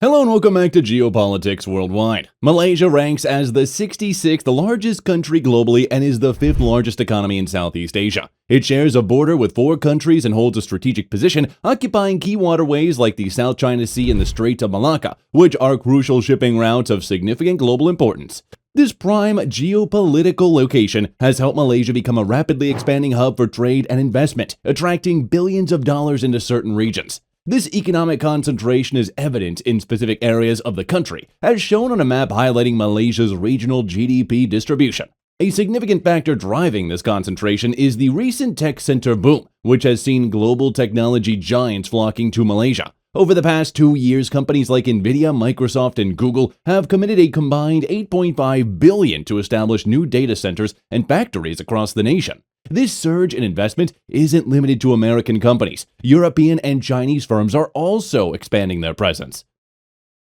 Hello and welcome back to Geopolitics Worldwide. Malaysia ranks as the 66th largest country globally and is the 5th largest economy in Southeast Asia. It shares a border with 4 countries and holds a strategic position, occupying key waterways like the South China Sea and the Strait of Malacca, which are crucial shipping routes of significant global importance. This prime geopolitical location has helped Malaysia become a rapidly expanding hub for trade and investment, attracting billions of dollars into certain regions. This economic concentration is evident in specific areas of the country, as shown on a map highlighting Malaysia's regional GDP distribution. A significant factor driving this concentration is the recent tech center boom, which has seen global technology giants flocking to Malaysia. Over the past 2 years, companies like Nvidia, Microsoft, and Google have committed a combined $8.5 billion to establish new data centers and factories across the nation. This surge in investment isn't limited to American companies. European and Chinese firms are also expanding their presence.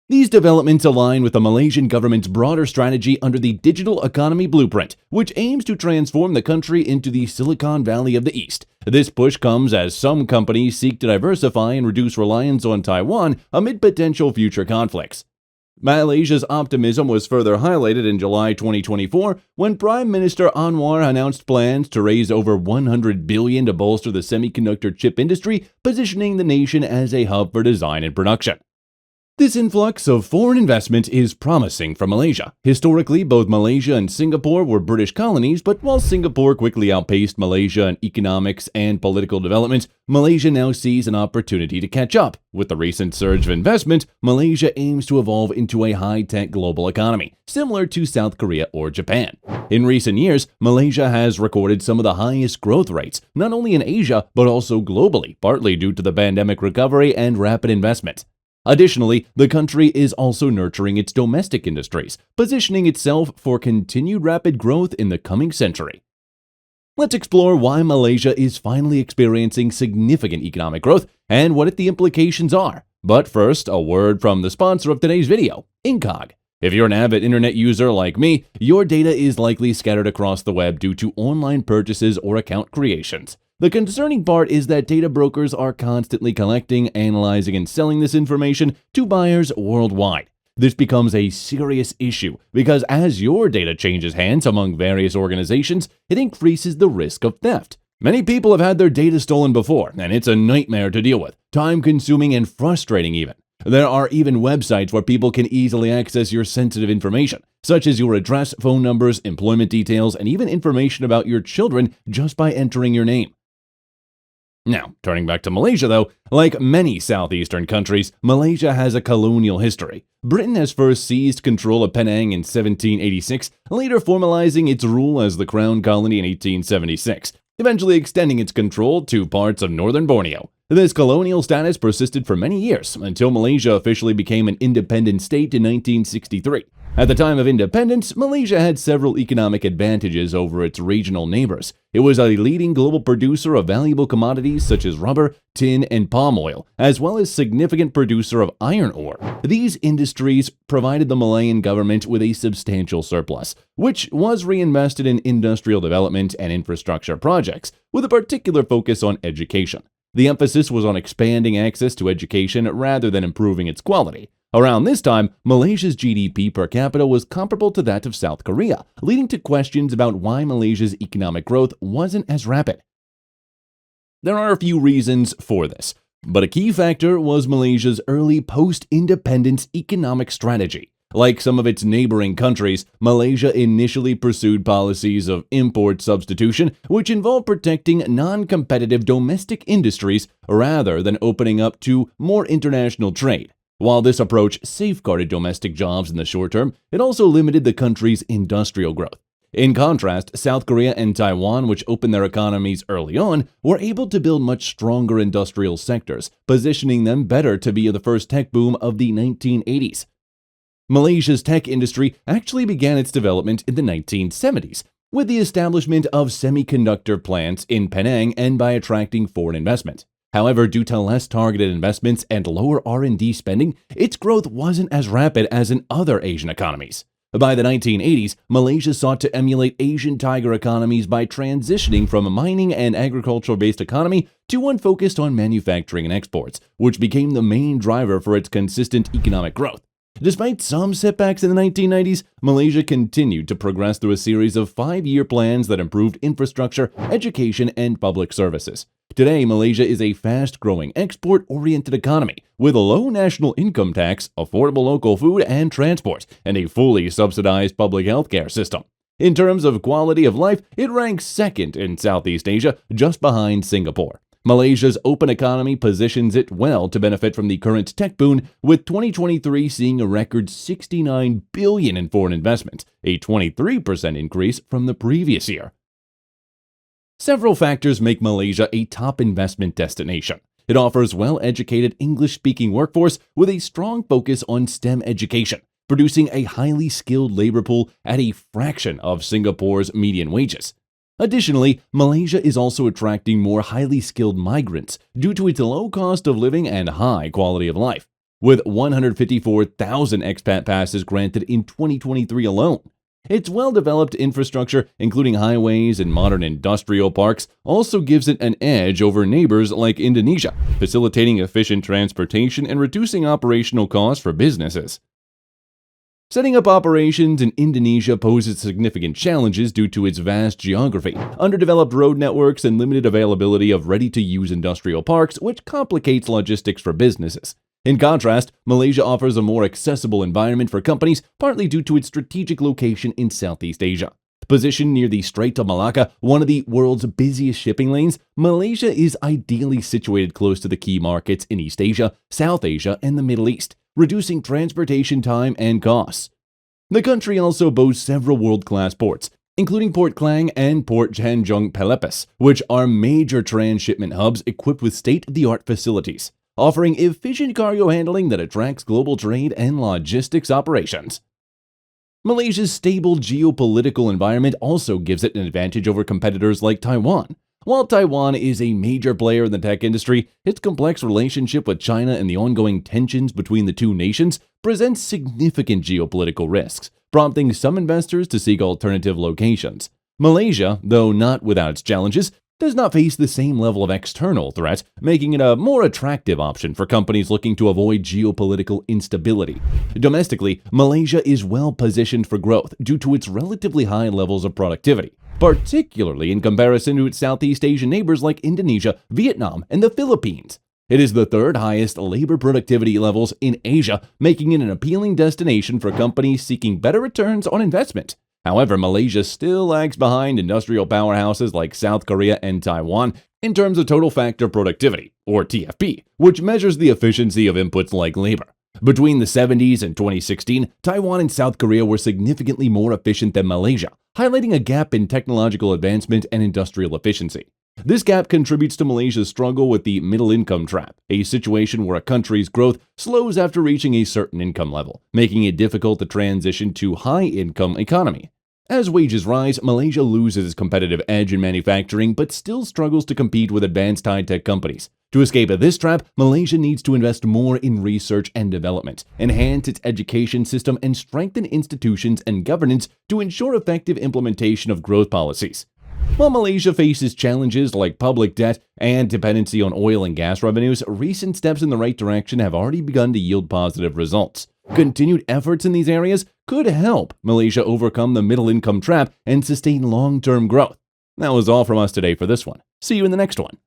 These developments align with the Malaysian government's broader strategy under the Digital Economy Blueprint, which aims to transform the country into the Silicon Valley of the East. This push comes as some companies seek to diversify and reduce reliance on Taiwan amid potential future conflicts. Malaysia's optimism was further highlighted in July 2024 when Prime Minister Anwar announced plans to raise over $100 billion to bolster the semiconductor chip industry, positioning the nation as a hub for design and production. This influx of foreign investment is promising for Malaysia. Historically, both Malaysia and Singapore were British colonies, but while Singapore quickly outpaced Malaysia in economics and political development, Malaysia now sees an opportunity to catch up. With the recent surge of investment, Malaysia aims to evolve into a high-tech global economy, similar to South Korea or Japan. In recent years, Malaysia has recorded some of the highest growth rates, not only in Asia, but also globally, partly due to the pandemic recovery and rapid investment. Additionally, the country is also nurturing its domestic industries, positioning itself for continued rapid growth in the coming century. Let's explore why Malaysia is finally experiencing significant economic growth and what the implications are. But first, a word from the sponsor of today's video, Incog. If you're an avid internet user like me, your data is likely scattered across the web due to online purchases or account creations. The concerning part is that data brokers are constantly collecting, analyzing, and selling this information to buyers worldwide. This becomes a serious issue because as your data changes hands among various organizations, it increases the risk of theft. Many people have had their data stolen before, and it's a nightmare to deal with, time-consuming and frustrating even. There are even websites where people can easily access your sensitive information, such as your address, phone numbers, employment details, and even information about your children just by entering your name. Now, turning back to Malaysia though, like many southeastern countries, Malaysia has a colonial history. Britain has first seized control of Penang in 1786, later formalizing its rule as the Crown Colony in 1876, eventually extending its control to parts of northern Borneo. This colonial status persisted for many years until Malaysia officially became an independent state in 1963. At the time of independence, Malaysia had several economic advantages over its regional neighbors. It was a leading global producer of valuable commodities such as rubber, tin, and palm oil, as well as significant producer of iron ore. These industries provided the Malayan government with a substantial surplus, which was reinvested in industrial development and infrastructure projects, with a particular focus on education. The emphasis was on expanding access to education rather than improving its quality. Around this time, Malaysia's GDP per capita was comparable to that of South Korea, leading to questions about why Malaysia's economic growth wasn't as rapid. There are a few reasons for this, but a key factor was Malaysia's early post-independence economic strategy. Like some of its neighboring countries, Malaysia initially pursued policies of import substitution, which involved protecting non-competitive domestic industries rather than opening up to more international trade. While this approach safeguarded domestic jobs in the short term, it also limited the country's industrial growth. In contrast, South Korea and Taiwan, which opened their economies early on, were able to build much stronger industrial sectors, positioning them better to be the first tech boom of the 1980s. Malaysia's tech industry actually began its development in the 1970s, with the establishment of semiconductor plants in Penang and by attracting foreign investment. However, due to less targeted investments and lower R&D spending, its growth wasn't as rapid as in other Asian economies. By the 1980s, Malaysia sought to emulate Asian tiger economies by transitioning from a mining and agricultural-based economy to one focused on manufacturing and exports, which became the main driver for its consistent economic growth. Despite some setbacks in the 1990s, Malaysia continued to progress through a series of 5-year plans that improved infrastructure, education, and public services. Today, Malaysia is a fast-growing, export-oriented economy with a low national income tax, affordable local food and transport, and a fully subsidized public healthcare system. In terms of quality of life, it ranks second in Southeast Asia, just behind Singapore. Malaysia's open economy positions it well to benefit from the current tech boom, with 2023 seeing a record $69 billion in foreign investment, a 23% increase from the previous year. Several factors make Malaysia a top investment destination. It offers well-educated English-speaking workforce with a strong focus on STEM education, producing a highly skilled labor pool at a fraction of Singapore's median wages. Additionally, Malaysia is also attracting more highly skilled migrants due to its low cost of living and high quality of life, with 154,000 expat passes granted in 2023 alone. Its well-developed infrastructure, including highways and modern industrial parks, also gives it an edge over neighbors like Indonesia, facilitating efficient transportation and reducing operational costs for businesses. Setting up operations in Indonesia poses significant challenges due to its vast geography, underdeveloped road networks, and limited availability of ready-to-use industrial parks, which complicates logistics for businesses. In contrast, Malaysia offers a more accessible environment for companies, partly due to its strategic location in Southeast Asia. Positioned near the Strait of Malacca, one of the world's busiest shipping lanes, Malaysia is ideally situated close to the key markets in East Asia, South Asia, and the Middle East, reducing transportation time and costs. The country also boasts several world-class ports, including Port Klang and Port Tanjung Pelepes, which are major transshipment hubs equipped with state-of-the-art facilities, offering efficient cargo handling that attracts global trade and logistics operations. Malaysia's stable geopolitical environment also gives it an advantage over competitors like Taiwan. While Taiwan is a major player in the tech industry, its complex relationship with China and the ongoing tensions between the two nations presents significant geopolitical risks, prompting some investors to seek alternative locations. Malaysia, though not without its challenges, does not face the same level of external threat, making it a more attractive option for companies looking to avoid geopolitical instability. Domestically, Malaysia is well positioned for growth due to its relatively high levels of productivity, particularly in comparison to its Southeast Asian neighbors like Indonesia, Vietnam, and the Philippines. It is the third highest labor productivity levels in Asia, making it an appealing destination for companies seeking better returns on investment. However, Malaysia still lags behind industrial powerhouses like South Korea and Taiwan in terms of total factor productivity, or TFP, which measures the efficiency of inputs like labor. Between the 70s and 2016, Taiwan and South Korea were significantly more efficient than Malaysia, highlighting a gap in technological advancement and industrial efficiency. This gap contributes to Malaysia's struggle with the middle income trap, a situation where a country's growth slows after reaching a certain income level, making it difficult to transition to high-income economy. As wages rise, Malaysia loses its competitive edge in manufacturing but still struggles to compete with advanced high-tech companies. To escape this trap, Malaysia needs to invest more in research and development, enhance its education system, and strengthen institutions and governance to ensure effective implementation of growth policies. While Malaysia faces challenges like public debt and dependency on oil and gas revenues, recent steps in the right direction have already begun to yield positive results. Continued efforts in these areas could help Malaysia overcome the middle-income trap and sustain long-term growth. That was all from us today for this one. See you in the next one.